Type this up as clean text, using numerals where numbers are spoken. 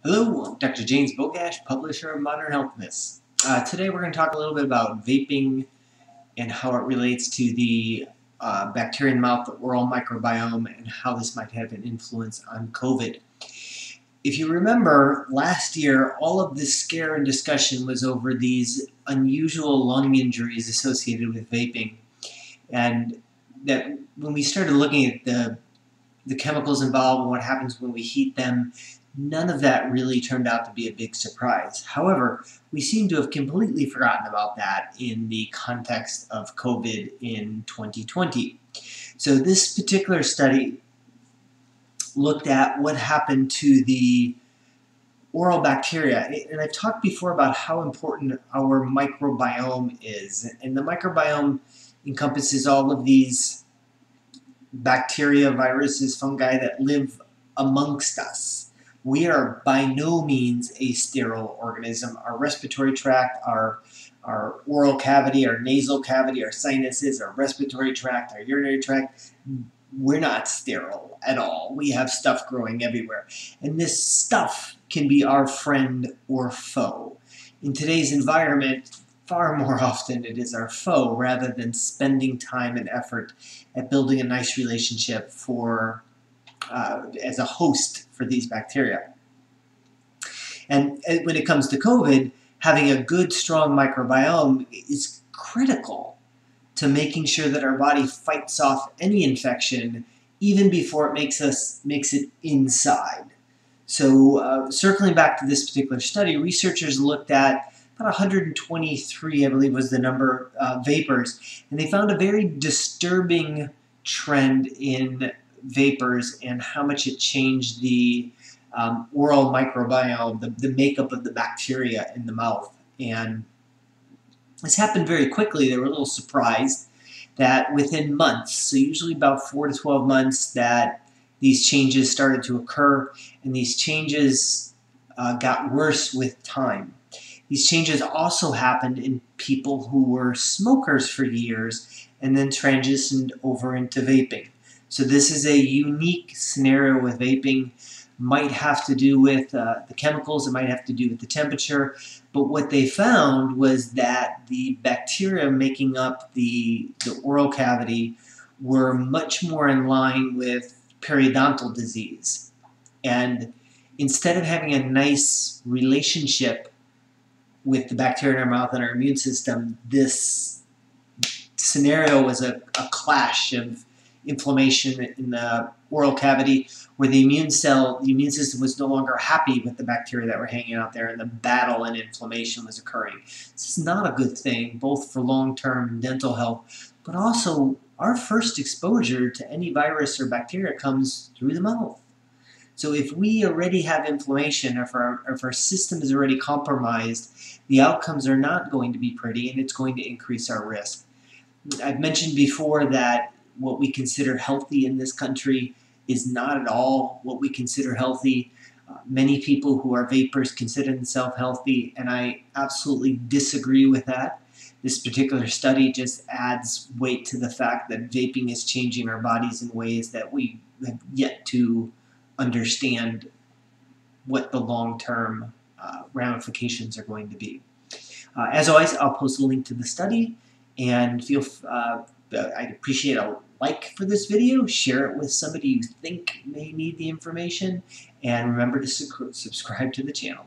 Hello, I'm Dr. James Bogash, publisher of Modern Healthness. Today we're going to talk a little bit about vaping and how it relates to the bacteria in the mouth, the oral microbiome, and how this might have an influence on COVID. If you remember, last year all of this scare and discussion was over these unusual lung injuries associated with vaping, and that when we started looking at the chemicals involved and what happens when we heat them, none of that really turned out to be a big surprise. However, we seem to have completely forgotten about that in the context of COVID in 2020. So this particular study looked at what happened to the oral bacteria. And I've talked before about how important our microbiome is. And the microbiome encompasses all of these bacteria, viruses, fungi that live amongst us. We are by no means a sterile organism. Our respiratory tract, our oral cavity, our nasal cavity, our sinuses, our respiratory tract, our urinary tract, we're not sterile at all. We have stuff growing everywhere. And this stuff can be our friend or foe. In today's environment, far more often it is our foe rather than spending time and effort at building a nice relationship for as a host for these bacteria. And when it comes to COVID, having a good, strong microbiome is critical to making sure that our body fights off any infection even before it makes it inside. So circling back to this particular study, researchers looked at about 123, I believe was the number, vapers, and they found a very disturbing trend in vapers and how much it changed the oral microbiome, the makeup of the bacteria in the mouth. And this happened very quickly. They were a little surprised that within months, so usually about 4 to 12 months, that these changes started to occur, and these changes got worse with time. These changes also happened in people who were smokers for years and then transitioned over into vaping. So this is a unique scenario with vaping. Might have to do with the chemicals, it might have to do with the temperature, but what they found was that the bacteria making up the oral cavity were much more in line with periodontal disease. And instead of having a nice relationship with the bacteria in our mouth and our immune system, this scenario was a clash of inflammation in the oral cavity where the immune system was no longer happy with the bacteria that were hanging out there, and the battle and inflammation was occurring. This is not a good thing, both for long-term dental health, but also our first exposure to any virus or bacteria comes through the mouth. So if we already have inflammation, or if our system is already compromised, the outcomes are not going to be pretty, and it's going to increase our risk. I've mentioned before that what we consider healthy in this country is not at all what we consider healthy. Many people who are vapers consider themselves healthy, and I absolutely disagree with that. This particular study just adds weight to the fact that vaping is changing our bodies in ways that we have yet to understand what the long-term ramifications are going to be. As always, I'll post a link to the study, and I'd appreciate a like for this video, share it with somebody you think may need the information, and remember to subscribe to the channel.